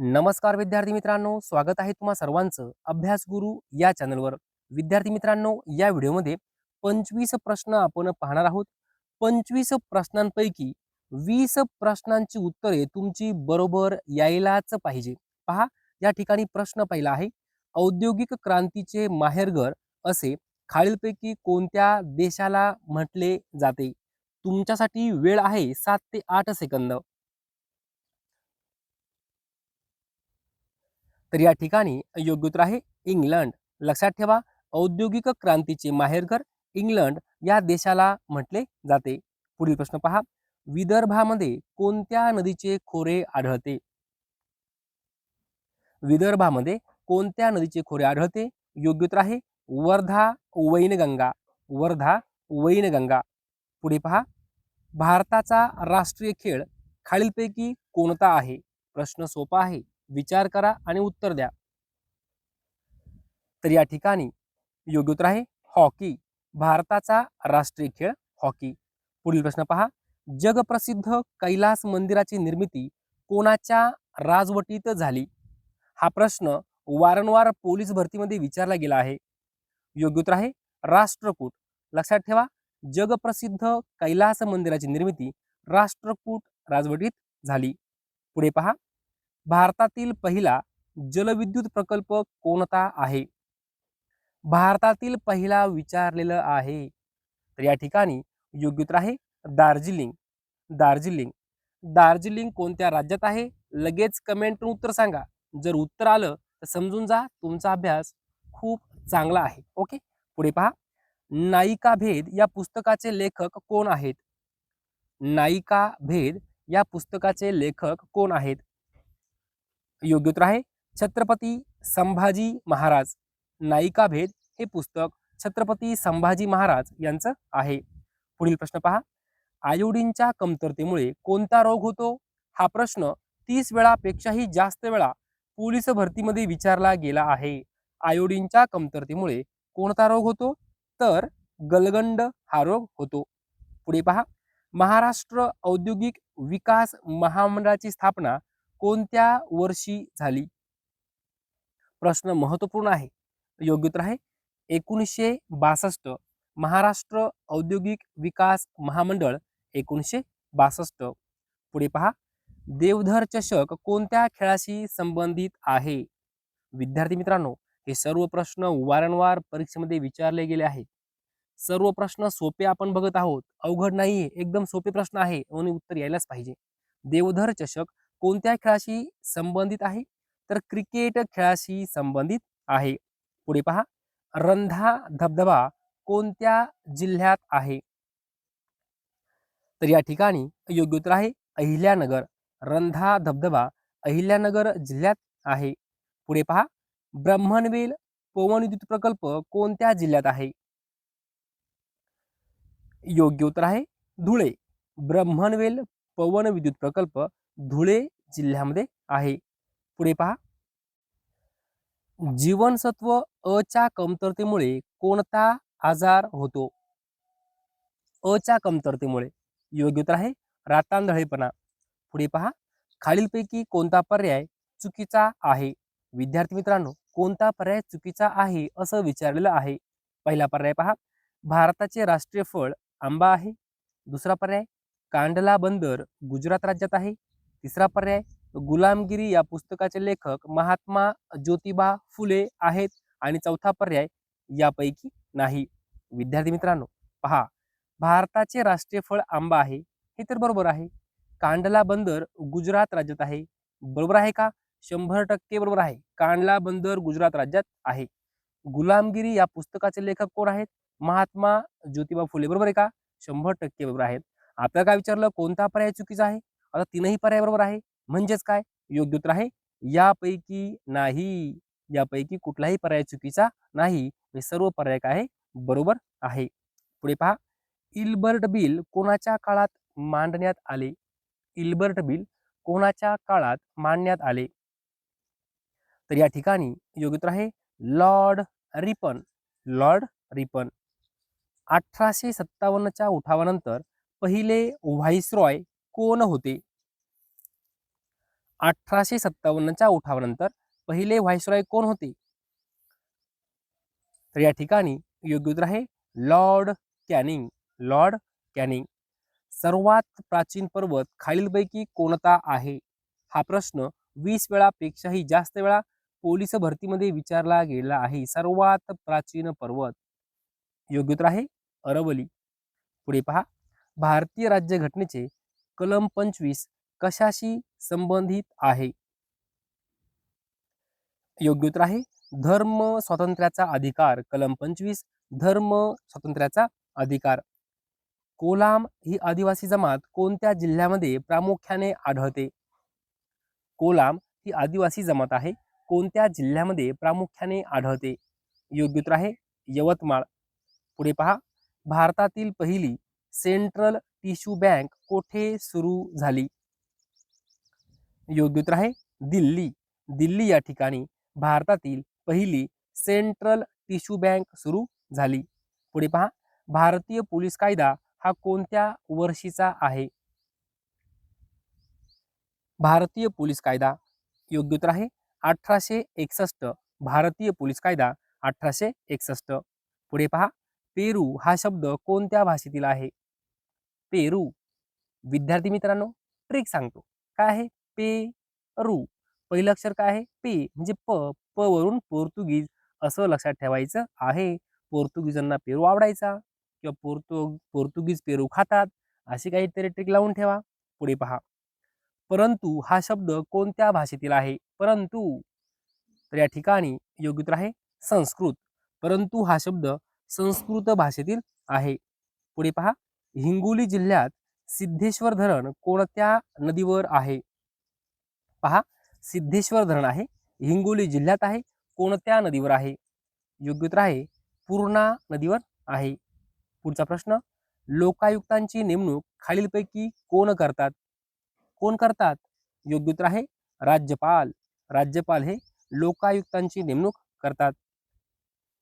नमस्कार विद्यार्थी मित्रांनो, स्वागत आहे तुम्हा सर्वांचं अभ्यास गुरु या चॅनलवर। विद्यार्थी मित्रांनो, या व्हिडिओमध्ये 25 प्रश्न आपण पाहणार आहोत। 25 प्रश्नांपैकी 20 प्रश्नांची उत्तरे तुमची बरोबर यायलाच पाहिजे। पहा, या ठिकाणी प्रश्न पहिला आहे, औद्योगिक क्रांतीचे माहेरघर असे खालीलपैकी कोणत्या देशाला म्हटले जाते? तुमच्यासाठी वेळ आहे 7 ते 8 सेकंद। तर या ठिकाणी योग्य उत्तर आहे इंग्लंड। लक्षात ठेवा, औद्योगिक क्रांतीचे माहेरघर इंग्लंड या देशाला म्हटले जाते। पुढील प्रश्न पहा, विदर्भामध्ये कोणत्या नदीचे खोरे आढळते? विदर्भामध्ये कोणत्या नदीचे खोरे आढळते? योग्य उत्तर आहे वर्धा वैनगंगा। वर्धा वैनगंगा। पुढे पहा, भारताचा राष्ट्रीय खेळ खालीलपैकी कोणता आहे? प्रश्न सोपा आहे, विचार करा आणि उत्तर द्या। तर या ठिकाणी योग्य उत्तर आहे हॉकी। भारताचा राष्ट्रीय खेळ हॉकी। पुढील प्रश्न पहा, जगप्रसिद्ध कैलास मंदिराची निर्मिती कोणाच्या राजवटीत झाली? हा प्रश्न वारंवार पोलीस भरतीमध्ये विचारला गेला आहे। योग्य उत्तर आहे राष्ट्रकूट। लक्षात ठेवा, जगप्रसिद्ध कैलास मंदिराची निर्मिती राष्ट्रकूट राजवटीत झाली। पुढे पहा, भारतातील पहिला जलविद्युत प्रकल्प कोणता आहे? भारतातील पहिला विचारलेलं आहे। तर या ठिकाणी योग्य उत्तर आहे दार्जिलिंग। दार्जिलिंग। दार्जिलिंग कोणत्या राज्यात आहे? लगेच कमेंटने उत्तर सांगा। जर उत्तर आलं तर समजून जा तुमचा अभ्यास खूप चांगला आहे। ओके, पुढे पहा, नायिका भेद या पुस्तकाचे लेखक कोण आहेत? नायिका भेद या पुस्तकाचे लेखक कोण आहेत? योग्य उत्तर आहे छत्रपती संभाजी महाराज। नायिका भेद हे पुस्तक छत्रपती संभाजी महाराज यांचं आहे। पुढील प्रश्न पहा, आयोडीनच्या कमतरतेमुळे कोणता रोग होतो? हा प्रश्न 30 वेळापेक्षाही जास्त वेळा पोलीस भरतीमध्ये विचारला गेला आहे। आयोडीनच्या कमतरतेमुळे कोणता रोग होतो? तर गलगंड हा रोग होतो। पुढे पहा, महाराष्ट्र औद्योगिक विकास महामंडळाची स्थापना कोणत्या वर्षी झाली? प्रश्न महत्वपूर्ण आहे। योग्य उत्तर आहे 1962। महाराष्ट्र औद्योगिक विकास महामंडळ 1962। पुढे पहा, देवधर चषक कोणत्या खेळाशी संबंधित आहे? विद्यार्थी मित्रांनो, हे सर्व प्रश्न वारंवार परीक्षेमध्ये विचारले गेले आहेत। सर्व प्रश्न सोपे आपण बघत आहोत, अवघड नाहीये, एकदम सोपे प्रश्न आहे आणि उत्तर यायलाच पाहिजे। देवधर चषक कोणत्या खेळाशी संबंधित आहे? तर क्रिकेट खेळाशी संबंधित आहे। पुढे पहा, रंधा धबधबा कोणत्या जिल्ह्यात आहे? तर या ठिकाणी योग्य उत्तर आहे अहिल्यानगर। रंधा धबधबा अहिल्यानगर जिल्ह्यात आहे। पुढे पहा, ब्रह्मणवेल पवन विद्युत प्रकल्प कोणत्या जिल्ह्यात आहे? योग्य उत्तर आहे धुळे। ब्रह्मणवेल पवन विद्युत प्रकल्प धुळे जिल्ह्यामध्ये आहे। पुढे पहा, जीवनसत्व अ च्या कमतरतेमुळे कोणता आजार होतो? अ च्या कमतरतेमुळे योग्य उत्तर आहे रातांधळेपणा। पुढे पहा, खालीलपैकी कोणता पर्याय चुकीचा आहे? विद्यार्थी मित्रांनो, कोणता पर्याय चुकीचा आहे असं विचारलेलं आहे। पहिला पर्याय पहा, भारताचे राष्ट्रीय फळ आंबा आहे। दुसरा पर्याय, कांडला बंदर गुजरात राज्यात आहे। तिसरा पर्याय, गुलामगिरी या पुस्तकाचे लेखक महात्मा ज्योतिबा फुले आहेत। आणि चौथा पर्याय, यापैकी नाही। विद्यार्थी मित्रांनो पहा, भारताचे राष्ट्रीय फळ आंबा आहे हे तर बरोबर आहे। कांडला बंदर गुजरात राज्यात आहे, बरोबर आहे का? 100% बरोबर आहे। कांडला बंदर गुजरात राज्यात आहे। गुलामगिरी या पुस्तकाचे लेखक कोण आहेत? महात्मा ज्योतिबा फुले, बरोबर आहे का? 100% बरोबर आहेत। आपल्याला काय विचारलं, कोणता पर्याय चुकीचा आहे? आता तीनही पर्याय बरोबर आहे, म्हणजेच काय? योग्य उत्तर आहे यापैकी नाही। यापैकी कुठलाही पर्याय चुकीचा नाही, हे सर्व पर्याय काय आहे? बरोबर आहे। पुढे पहा, इल्बर्ट बिल कोणाच्या काळात मांडण्यात आले? इल्बर्ट बिल कोणाच्या काळात मांडण्यात आले? तर या ठिकाणी योग्य उत्तर आहे लॉर्ड रिपन। Lord Ripon. 1857च्या उठावानंतर पहिले व्हाईसरॉय कोण होते? 1857च्या उठावानंतर पहिले व्हाईसरॉय कोण होते? तर या ठिकाणी योग्य उत्तर आहे लॉर्ड कॅनिंग. Lord Canning. सर्वात प्राचीन पर्वत खालीलपैकी कोणता आहे? हा प्रश्न 20 वेळापेक्षाही जास्त वेळा पोलीस भरतीमध्ये विचारला गेला आहे. सर्वात प्राचीन पर्वत. योग्य उत्तर आहे अरवली. पुढे पहा, भारतीय राज्यघटनेचे कलम 25 कशाशी संबंधित आहे? योग्य उत्तर आहे धर्म स्वातंत्र्याचा अधिकार. कलम 25 धर्म स्वातंत्र्याचा अधिकार. कोलाम ही आदिवासी जमात कोणत्या जिल्ह्यामध्ये प्रामुख्याने आढळते? कोलाम ही आदिवासी जमात आहे, कोणत्या जिल्ह्यामध्ये प्रामुख्याने आढळते? योग्य उत्तर आहे यवतमाळ. पुढे पहा, भारतातील पहिली सेंट्रल टिश्यू बँक कोठे सुरू झाली? योग्य उत्तर आहे दिल्ली. दिल्ली या ठिकाणी भारतातील पहिली सेंट्रल टिश्यू बँक सुरू झाली. पुढे पहा, भारतीय पोलीस कायदा हा कोणत्या वर्षीचा आहे? भारतीय पोलीस कायदा. योग्य उत्तर आहे 1861. भारतीय पोलीस कायदा 1861. पुढे पहा, पेरू हा शब्द कोणत्या भाषेतील आहे? पेरू. विद्यार्थी मित्रांनो, ट्रिक सांगतो. काय आहे? पेरू. पहिलं अक्षर काय आहे? पे म्हणजे प. प वरून पोर्तुगीज असं लक्षात ठेवायचं आहे. पोर्तुगीजांना पेरू आवडायचा किंवा पोर्तुगीज पेरू खातात, अशी काहीतरी ट्रिक लावून ठेवा. पुढे पहा, परंतु हा शब्द कोणत्या भाषेतील आहे? परंतु. तर या ठिकाणी योग्य उत्तर आहे संस्कृत. परंतु हा शब्द संस्कृत भाषेतील आहे. पुढे पहा, हिंगोली जिल्ह्यात सिद्धेश्वर धरण कोणत्या नदीवर आहे? पहा, सिद्धेश्वर धरण आहे हिंगोली जिल्ह्यात आहे, कोणत्या नदीवर आहे? योग्य उत्तर आहे पूर्णा नदीवर आहे. पुढचा प्रश्न, लोकायुक्तांची नेमणूक खालीलपैकी कोण करतात? कोण करतात? योग्य उत्तर आहे राज्यपाल. राज्यपाल हे लोकायुक्तांची नेमणूक करतात.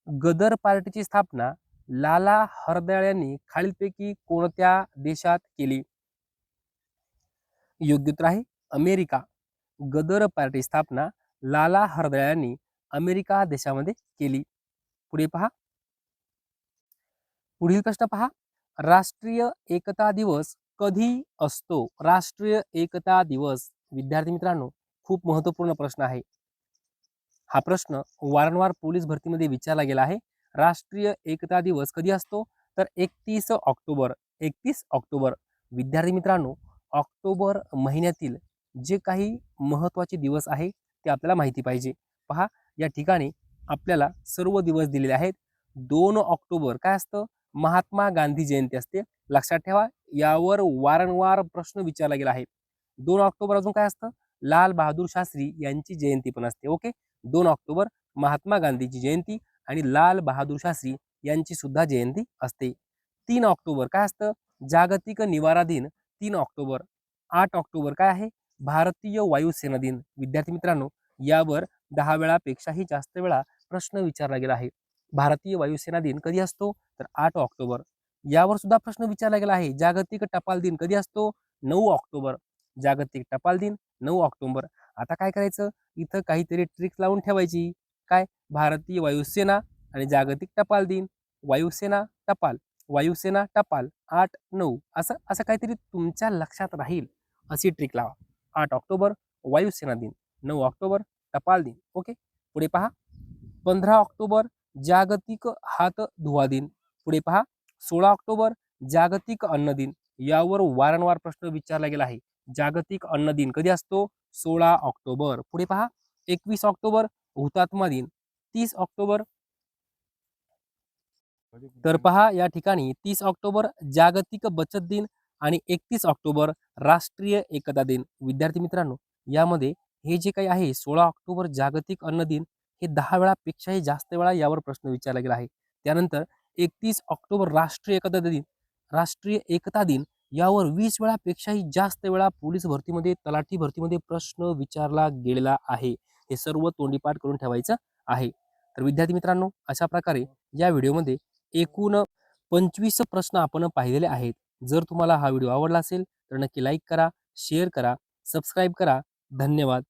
गदर पार्टीची स्थापना लाला हरदयाळ यांनी खालीलपैकी कोणत्या देशात केली? योग्य उत्तर आहे अमेरिका. गदर पार्टी स्थापना लाला हरदयाळ यांनी अमेरिका देशामध्ये केली. पुढे पहा, पुढील प्रश्न पहा, राष्ट्रीय एकता दिवस कधी असतो? राष्ट्रीय एकता दिवस. विद्यार्थी मित्रांनो, खूप महत्वपूर्ण प्रश्न आहे. हा प्रश्न वारंवार पोलीस भरतीमध्ये विचारला गेला आहे. राष्ट्रीय एकता दिवस कधी असतो? तर 31 ऑक्टोबर. 31 ऑक्टोबर. विद्यार्थी मित्रांनो, ऑक्टोबर महिन्यातील जे काही महत्त्वाचे दिवस आहे ते आपल्याला माहिती पाहिजे. पहा, या ठिकाणी आपल्याला सर्व दिवस दिलेले आहेत. 2 ऑक्टोबर काय असतं? महात्मा गांधी जयंती असते. लक्षात ठेवा, यावर वारंवार प्रश्न विचारला गेला आहे. 2 ऑक्टोबर अजून काय असतं? लाल बहादूर शास्त्री यांची जयंती पण असते. ओके, 2 ऑक्टोबर महात्मा गांधीची जयंती आणि लाल बहादूर शास्त्री यांची सुद्धा जयंती असते. 3 ऑक्टोबर काय असतं? जागतिक निवारा दिन. 3 ऑक्टोबर. 8 ऑक्टोबर काय आहे? भारतीय वायुसेना दिन. विद्यार्थी मित्रांनो, यावर 10 वेळापेक्षाही जास्त वेळा प्रश्न विचारला गेला आहे. भारतीय वायुसेना दिन कधी असतो? तर 8 ऑक्टोबर. यावर सुद्धा प्रश्न विचारला गेला आहे. जागतिक टपाल दिन कधी असतो? 9 ऑक्टोबर. जागतिक टपाल दिन 9 ऑक्टोबर. आता काय करायचं? इथं काहीतरी ट्रिक्स लावून ठेवायची. काय? भारतीय वायुसेना आणि जागतिक टपाल दिन. वायुसेना टपाल, वायुसेना टपाल 8 9 असं असं काहीतरी तुमच्या लक्षात राहील अशी ट्रिक लावा. 8 ऑक्टोबर वायुसेना दिन, 9 ऑक्टोबर टपाल दिन. ओके, पुढे पहा, 15 ऑक्टोबर जागतिक हात धुवा दिन. पुढे पहा, 16 ऑक्टोबर जागतिक अन्न दिन. यावर वारंवार प्रश्न विचारला गेला आहे. जागतिक अन्न दिन कधी असतो? 16 ऑक्टोबर. पुढे पहा, 21 ऑक्टोबर हुतात्मा दिन. 30 ऑक्टोबर. तर पहा, या ठिकाणी 30 ऑक्टोबर जागतिक बचत दिन आणि 31 ऑक्टोबर राष्ट्रीय एकता दिन. विद्यार्थी मित्रांनो, यामध्ये हे जे काही आहे 16 ऑक्टोबर जागतिक अन्न दिन, हे 10 वेळापेक्षाही जास्त वेळा यावर प्रश्न विचारला गेला आहे. त्यानंतर 31 ऑक्टोबर राष्ट्रीय एकता दिन. राष्ट्रीय एकता दिन यावर 20 वेळापेक्षाही जास्त वेळा पोलीस भरतीमध्ये, तलाठी भरतीमध्ये प्रश्न विचारला गेलेला आहे. हे सर्व तोंडीपाठ करून ठेवायचं आहे. तर विद्यार्थी मित्रांनो, अशा प्रकारे या व्हिडिओमध्ये एकूण 25 प्रश्न आपण पाहिलेले आहेत. जर तुम्हाला हा व्हिडिओ आवडला असेल तर नक्की लाईक करा, शेअर करा, सबस्क्राईब करा धन्यवाद.